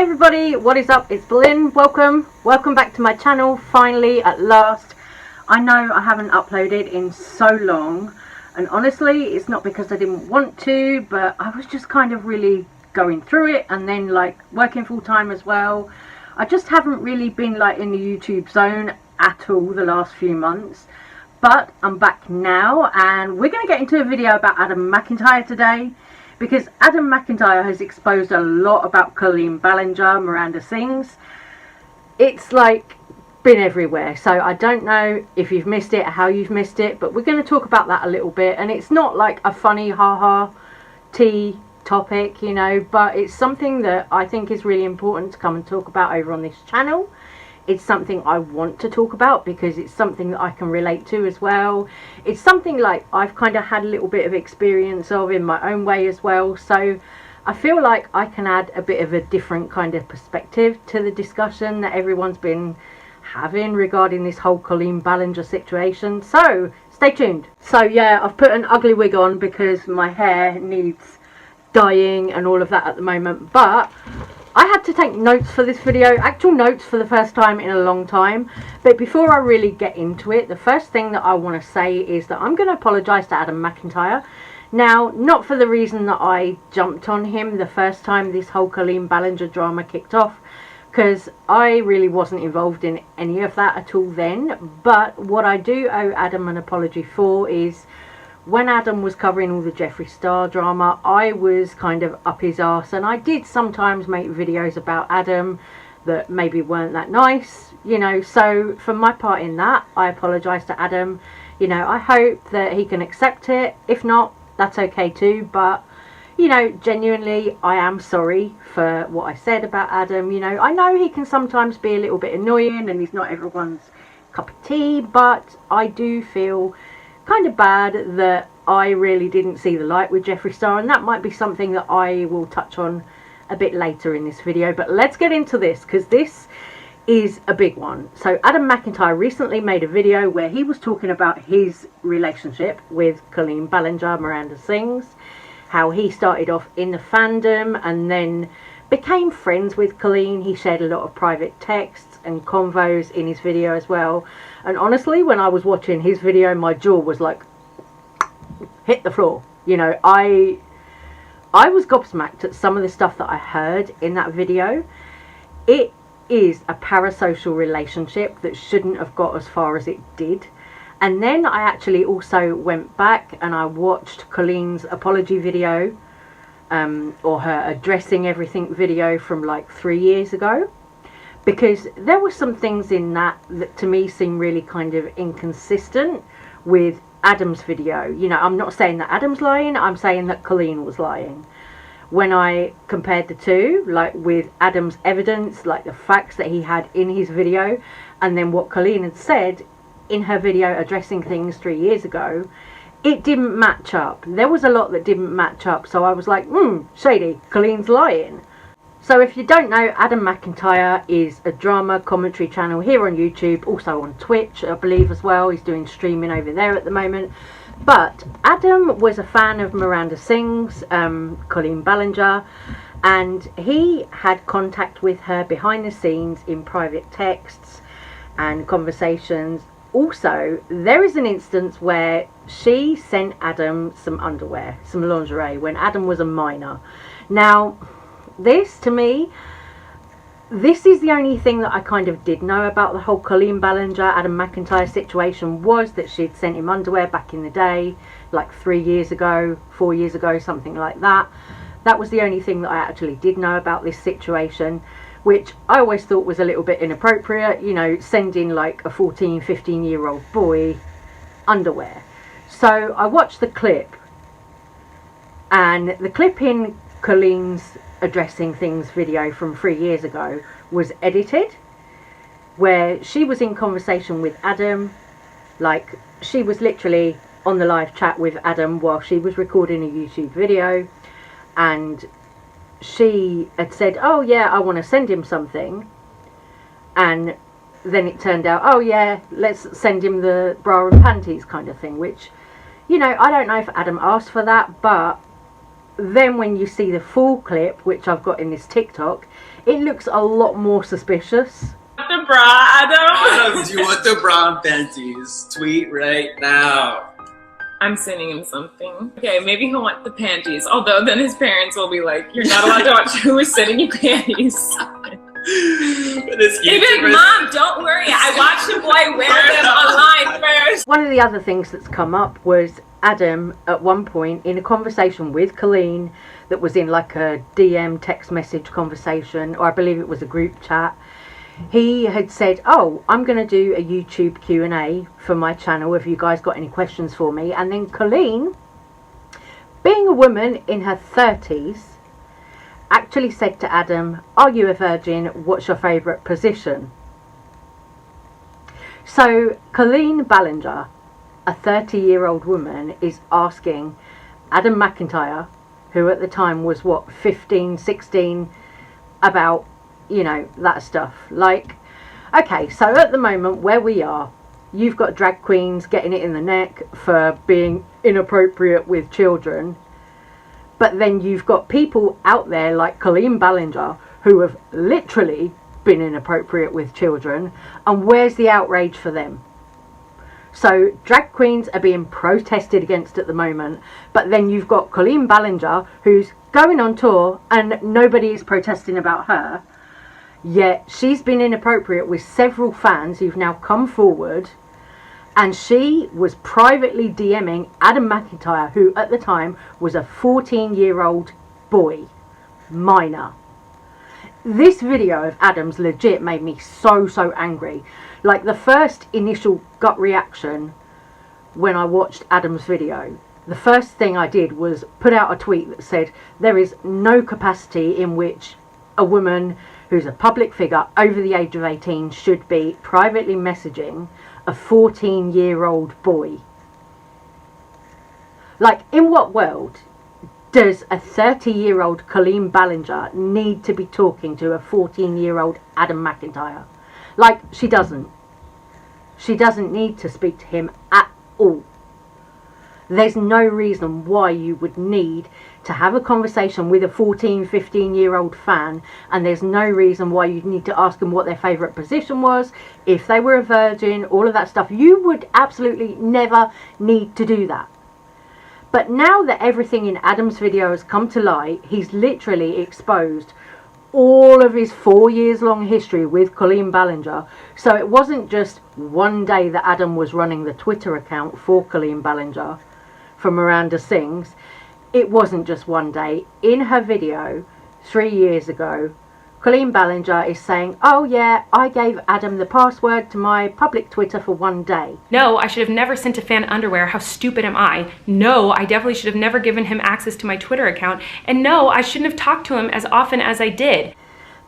Hi everybody, what is up? It's Lynn. Welcome back to my channel. Finally, at last. I know I haven't uploaded in so long, and honestly it's not because I didn't want to, but I was just kind of really going through it, and then like working full-time as well. I just haven't really been like in the YouTube zone at all the last few months, but I'm back now, and we're going to get into a video about Adam McIntyre today. Because Adam McIntyre has exposed a lot about Colleen Ballinger, Miranda Sings. It's like been everywhere. So I don't know if you've missed it or how you've missed it. But we're going to talk about that a little bit. And it's not like a funny ha-ha tea topic, you know. But it's something that I think is really important to come and talk about over on this channel. It's something I want to talk about because it's something that I can relate to as well. It's something like I've kind of had a little bit of experience of in my own way as well. So I feel like I can add a bit of a different kind of perspective to the discussion that everyone's been having regarding this whole Colleen Ballinger situation. So stay tuned. So yeah, I've put an ugly wig on because my hair needs dyeing and all of that at the moment. But I had to take notes for this video, actual notes for the first time in a long time. But before I really get into it, the first thing that I want to say is that I'm going to apologise to Adam McIntyre. Now, not for the reason that I jumped on him the first time this whole Colleen Ballinger drama kicked off, because I really wasn't involved in any of that at all then. But what I do owe Adam an apology for is when Adam was covering all the Jeffree Star drama, I was kind of up his arse, and I did sometimes make videos about Adam that maybe weren't that nice, you know. So for my part in that, I apologise to Adam. You know, I hope that he can accept it. If not, that's okay too. But, you know, genuinely, I am sorry for what I said about Adam. You know, I know he can sometimes be a little bit annoying and he's not everyone's cup of tea, but I do feel kind of bad that I really didn't see the light with Jeffree Star, and that might be something that I will touch on a bit later in this video. But let's get into this, because this is a big one. So Adam McIntyre recently made a video where he was talking about his relationship with Colleen Ballinger, Miranda Sings, how he started off in the fandom and then became friends with Colleen. He shared a lot of private texts and convos in his video as well. And honestly, when I was watching his video, my jaw was like hit the floor. You know, I was gobsmacked at some of the stuff that I heard in that video. It is a parasocial relationship that shouldn't have got as far as it did. And then I actually also went back and I watched Colleen's apology video, or her addressing everything video from like 3 years ago. Because there were some things in that to me seem really kind of inconsistent with Adam's video. You know, I'm not saying that Adam's lying, I'm saying that Colleen was lying. When I compared the two, like with Adam's evidence, like the facts that he had in his video, and then what Colleen had said in her video addressing things 3 years ago, it didn't match up. There was a lot that didn't match up, so I was like, shady, Colleen's lying. So if you don't know, Adam McIntyre is a drama commentary channel here on YouTube, also on Twitch, I believe as well. He's doing streaming over there at the moment. But Adam was a fan of Miranda Sings, Colleen Ballinger, and he had contact with her behind the scenes in private texts and conversations. Also, there is an instance where she sent Adam some underwear, some lingerie, when Adam was a minor. Now, this, to me, this is the only thing that I kind of did know about the whole Colleen Ballinger, Adam McIntyre situation, was that she'd sent him underwear back in the day, like 3 years ago, 4 years ago, something like that. That was the only thing that I actually did know about this situation, which I always thought was a little bit inappropriate, you know, sending like a 14, 15-year-old boy underwear. So I watched the clip, and the clip in Colleen's addressing things video from 3 years ago was edited, where she was in conversation with Adam, like she was literally on the live chat with Adam while she was recording a YouTube video, and she had said, oh yeah, I want to send him something, and then it turned out, oh yeah, let's send him the bra and panties kind of thing, which, you know, I don't know if Adam asked for that, but then when you see the full clip, which I've got in this TikTok, it looks a lot more suspicious. The bra, Adam. Do you want the bra and panties? Tweet right now. I'm sending him something. Okay, maybe he'll want the panties. Although then his parents will be like, "You're not allowed to watch who is sending you panties." Even mom, don't worry. I watched the boy wear them online first. One of the other things that's come up was Adam at one point in a conversation with Colleen that was in like a DM text message conversation, or I believe it was a group chat. He had said, "Oh, I'm going to do a YouTube Q&A for my channel if you guys got any questions for me." And then Colleen, being a woman in her 30s, actually said to Adam, "Are you a virgin? What's your favourite position?" So Colleen Ballinger, a 30-year-old woman, is asking Adam McIntyre, who at the time was, what, 15, 16, about, you know, that stuff. Like, okay, so at the moment where we are, you've got drag queens getting it in the neck for being inappropriate with children. But then you've got people out there like Colleen Ballinger who have literally been inappropriate with children. And where's the outrage for them? So drag queens are being protested against at the moment. But then you've got Colleen Ballinger who's going on tour and nobody is protesting about her. Yet she's been inappropriate with several fans who've now come forward. And she was privately DMing Adam McIntyre, who at the time was a 14-year-old boy, minor. This video of Adam's legit made me so angry. Like, the first initial gut reaction when I watched Adam's video, the first thing I did was put out a tweet that said there is no capacity in which a woman who's a public figure over the age of 18 should be privately messaging a 14-year-old boy. Like, in what world does a 30-year-old Colleen Ballinger need to be talking to a 14-year-old Adam McIntyre? Like, she doesn't. She doesn't need to speak to him at all. There's no reason why you would need to have a conversation with a 14, 15-year-old fan, and there's no reason why you'd need to ask them what their favourite position was, if they were a virgin, all of that stuff. You would absolutely never need to do that. But now that everything in Adam's video has come to light, he's literally exposed all of his 4 years long history with Colleen Ballinger. So it wasn't just one day that Adam was running the Twitter account for Colleen Ballinger for Miranda Sings. It wasn't just one day. In her video 3 years ago, Colleen Ballinger is saying, "Oh yeah, I gave Adam the password to my public Twitter for one day. No, I should have never sent a fan underwear. How stupid am I? No, I definitely should have never given him access to my Twitter account. And no, I shouldn't have talked to him as often as I did."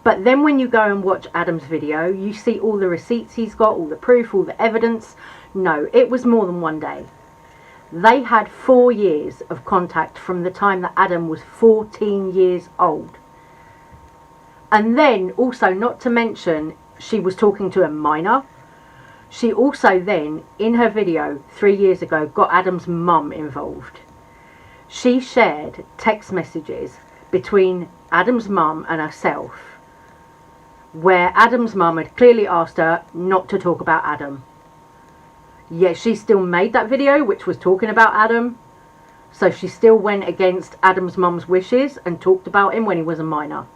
But then when you go and watch Adam's video, you see all the receipts he's got, all the proof, all the evidence. No, it was more than one day. They had 4 years of contact from the time that Adam was 14 years old. And then also, not to mention, she was talking to a minor. She also then, in her video 3 years ago, got Adam's mum involved. She shared text messages between Adam's mum and herself, where Adam's mum had clearly asked her not to talk about Adam. Yet she still made that video which was talking about Adam. So she still went against Adam's mum's wishes and talked about him when he was a minor.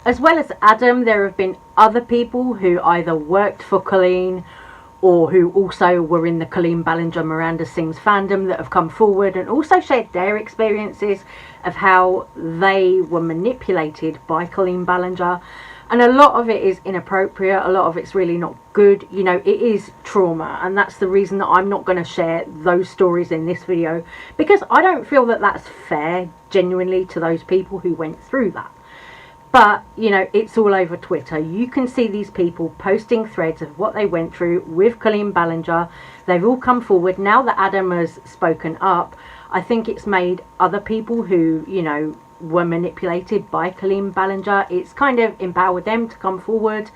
As well as Adam, there have been other people who either worked for Colleen or who also were in the Colleen Ballinger Miranda Sings fandom that have come forward and also shared their experiences of how they were manipulated by Colleen Ballinger. And a lot of it is inappropriate, a lot of it's really not good. You know, it is trauma, and that's the reason that I'm not going to share those stories in this video, because I don't feel that that's fair, genuinely, to those people who went through that. But, you know, it's all over Twitter. You can see these people posting threads of what they went through with Colleen Ballinger. They've all come forward. Now that Adam has spoken up, I think it's made other people who, you know, were manipulated by Colleen Ballinger, it's kind of empowered them to come forward.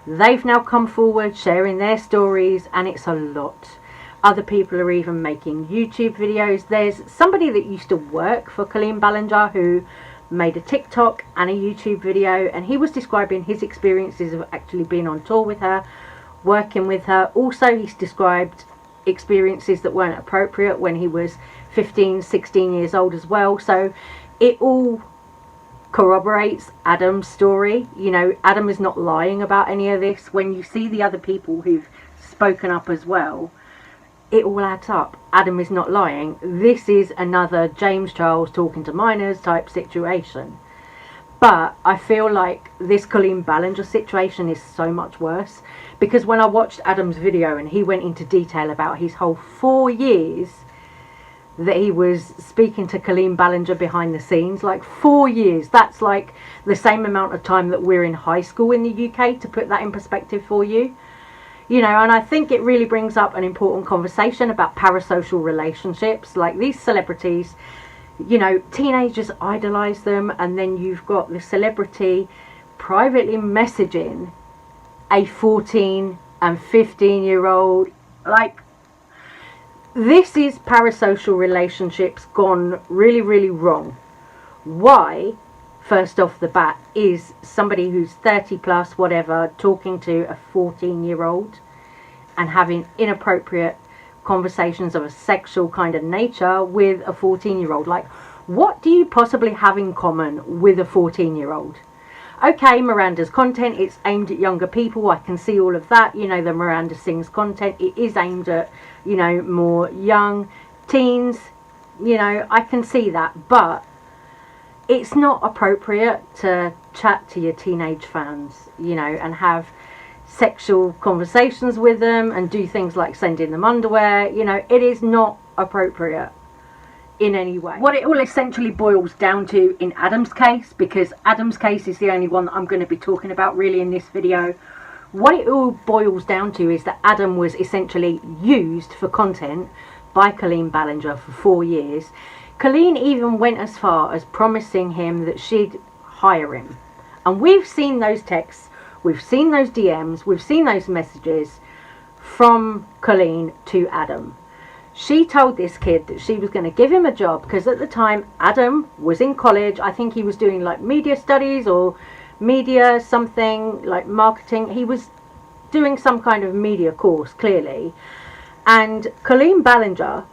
They've now come forward sharing their stories, and it's a lot. Other people are even making YouTube videos. There's somebody that used to work for Colleen Ballinger who made a TikTok and a YouTube video, and he was describing his experiences of actually being on tour with her, working with her. Also, he's described experiences that weren't appropriate when he was 15, 16 years old as well. So it all corroborates Adam's story. You know, Adam is not lying about any of this. When you see the other people who've spoken up as well, it all adds up. Adam is not lying. This is another James Charles talking to minors type situation. But I feel like this Colleen Ballinger situation is so much worse, because when I watched Adam's video and he went into detail about his whole 4 years that he was speaking to Colleen Ballinger behind the scenes, like 4 years, that's like the same amount of time that we're in high school in the UK, to put that in perspective for you. You know, and I think it really brings up an important conversation about parasocial relationships. Like, these celebrities, you know, teenagers idolize them, and then you've got the celebrity privately messaging a 14 and 15-year-old. Like, this is parasocial relationships gone really, really wrong. Why, first off the bat, is somebody who's 30 plus, whatever, talking to a 14-year-old and having inappropriate conversations of a sexual kind of nature with a 14-year-old? Like, what do you possibly have in common with a 14-year-old? Okay, Miranda's content, it's aimed at younger people. I can see all of that. You know, the Miranda Sings content, it is aimed at, you know, more young teens. You know, I can see that. But it's not appropriate to chat to your teenage fans, you know, and have sexual conversations with them and do things like sending them underwear. You know, it is not appropriate in any way. What it all essentially boils down to in Adam's case, because Adam's case is the only one that I'm going to be talking about really in this video, what it all boils down to is that Adam was essentially used for content by Colleen Ballinger for 4 years. Colleen even went as far as promising him that she'd hire him. And we've seen those texts, we've seen those DMs, we've seen those messages from Colleen to Adam. She told this kid that she was going to give him a job, because at the time Adam was in college. I think he was doing like media studies or media something, like marketing. He was doing some kind of media course, clearly. And Colleen Ballinger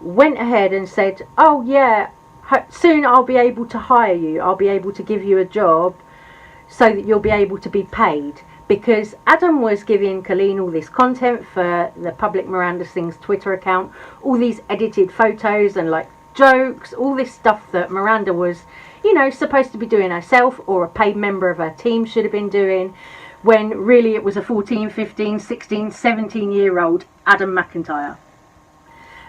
went ahead and said, oh yeah, soon I'll be able to hire you, I'll be able to give you a job so that you'll be able to be paid. Because Adam was giving Colleen all this content for the public Miranda Sings Twitter account, all these edited photos and like jokes, all this stuff that Miranda was, you know, supposed to be doing herself, or a paid member of her team should have been doing, when really it was a 14, 15, 16, 17-year-old Adam McIntyre.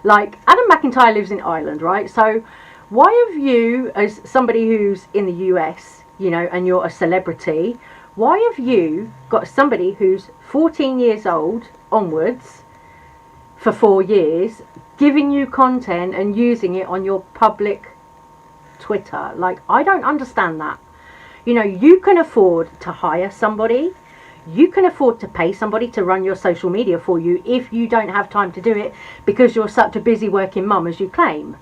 Like, Adam McIntyre lives in Ireland, right? So why have you, as somebody who's in the US, you know, and you're a celebrity, why have you got somebody who's 14 years old onwards for 4 years giving you content and using it on your public Twitter? Like, I don't understand that. You know, you can afford to hire somebody. You can afford to pay somebody to run your social media for you if you don't have time to do it because you're such a busy working mum as you claim.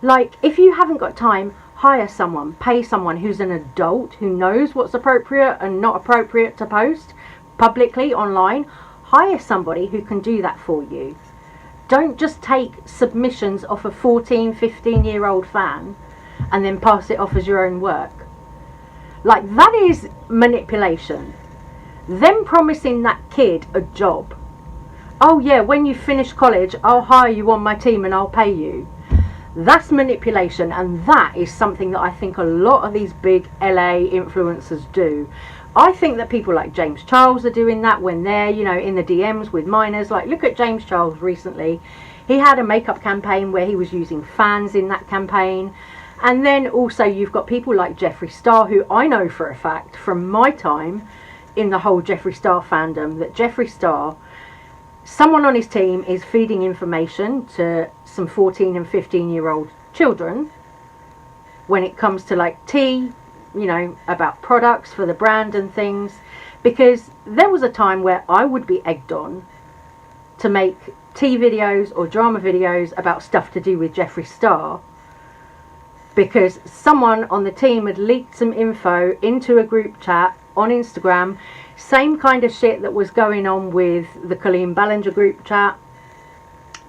Like, if you haven't got time, hire someone, pay someone who's an adult, who knows what's appropriate and not appropriate to post publicly online. Hire somebody who can do that for you. Don't just take submissions off a 14, 15-year-old fan and then pass it off as your own work. Like, that is manipulation. Them promising that kid a job. Oh yeah, when you finish college, I'll hire you on my team and I'll pay you. That's manipulation, and that is something that I think a lot of these big LA influencers do. I think that people like James Charles are doing that when they're, you know, in the DMs with minors. Like, look at James Charles recently. He had a makeup campaign where he was using fans in that campaign. And then also you've got people like Jeffree Star, who I know for a fact from my time in the whole Jeffree Star fandom, that Jeffree Star, someone on his team is feeding information to some 14 and 15-year-old children when it comes to like tea, you know, about products for the brand and things. Because there was a time where I would be egged on to make tea videos or drama videos about stuff to do with Jeffree Star, because someone on the team had leaked some info into a group chat on Instagram. Same kind of shit that was going on with the Colleen Ballinger group chat,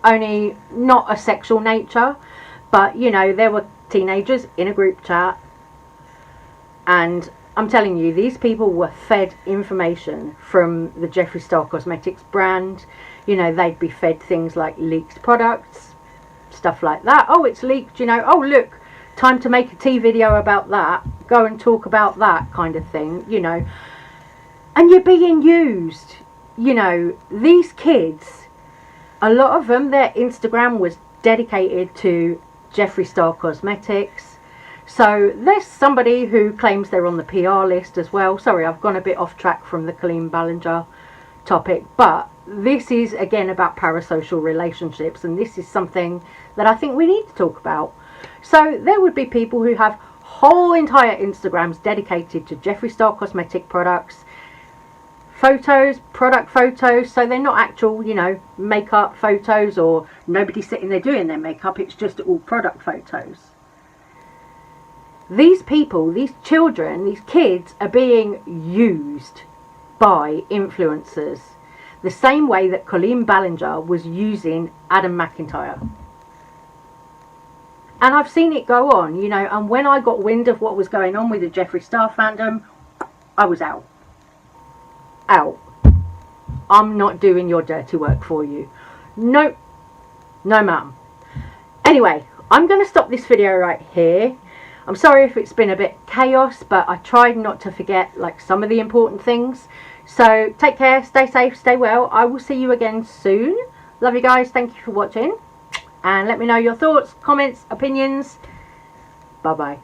only not a sexual nature, but you know, there were teenagers in a group chat, and I'm telling you, these people were fed information from the Jeffree Star Cosmetics brand. You know, they'd be fed things like leaked products, stuff like that. Oh, it's leaked, you know, oh look, time to make a tea video about that, go and talk about that kind of thing, you know. And you're being used, you know. These kids, a lot of them, their Instagram was dedicated to Jeffree Star Cosmetics. So there's somebody who claims they're on the PR list as well. Sorry, I've gone a bit off track from the Colleen Ballinger topic, but this is again about parasocial relationships, and this is something that I think we need to talk about. So there would be people who have whole entire Instagrams dedicated to Jeffree Star Cosmetic products, photos, product photos, so they're not actual, you know, makeup photos or nobody sitting there doing their makeup, it's just all product photos. These people, these children, these kids are being used by influencers the same way that Colleen Ballinger was using Adam McIntyre. And I've seen it go on, you know, and when I got wind of what was going on with the Jeffree Star fandom, I was out. I'm not doing your dirty work for you. Nope. No ma'am. Anyway, I'm going to stop this video right here. I'm sorry if it's been a bit chaos, but I tried not to forget like some of the important things. So take care, stay safe, stay well. I will see you again soon. Love you guys. Thank you for watching. And let me know your thoughts, comments, opinions. Bye bye.